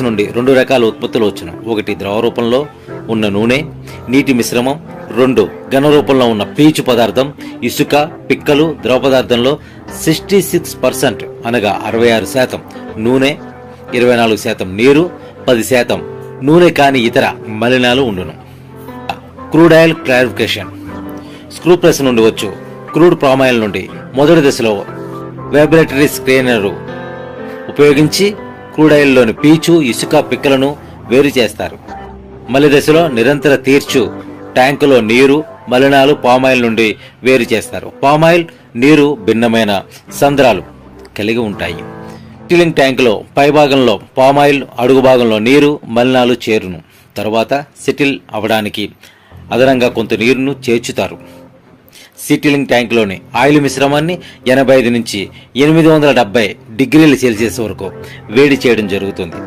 నుండి 2 రకాల ఉత్పత్తులు వచ్చును. ఒకటి ద్రవ రూపంలో ఉన్న నూనె, నీటి మిశ్రమం. 2 ఘన రూపంలో ఉన్న పీచు పదార్థం, ఇసుక, పిక్కలు. ద్రవ పదార్థంలో 66% అనగా 66% నూనె, 24% నీరు, 10% నూనె కాని ఇతర మలినాలు ఉండును. Crude oil clarification. Screw press నుండి వచ్చు క్రూడ్ పామాయిల్ నుండి మొదటి దశలో వైబ్రేటరీ స్క్రీనర్ ఉపయోగించి క్రూడ్ ఆయిల్లోని పీచు, ఇసుక, పిక్కలను వేరు చేస్తారు. మలి దశలో నిరంతర తీర్చు ట్యాంకులో నీరు, మలినాలు పామాయిల్ నుండి వేరు చేస్తారు. పామాయిల్, నీరు భిన్నమైన సంద్రాలు కలిగి ఉంటాయి. సెటిలింగ్ ట్యాంకులో పైభాగంలో పామాయిల్, అడుగు భాగంలో నీరు, మలినాలు చేరును. తరువాత సెటిల్ అవడానికి అదనంగా కొంత నీరును చేర్చుతారు. సెటిలింగ్ ట్యాంకులోని ఆయిల్ మిశ్రమాన్ని 85 నుంచి 870 డిగ్రీల సెల్సియస్ వరకు వేడి చేయడం జరుగుతుంది.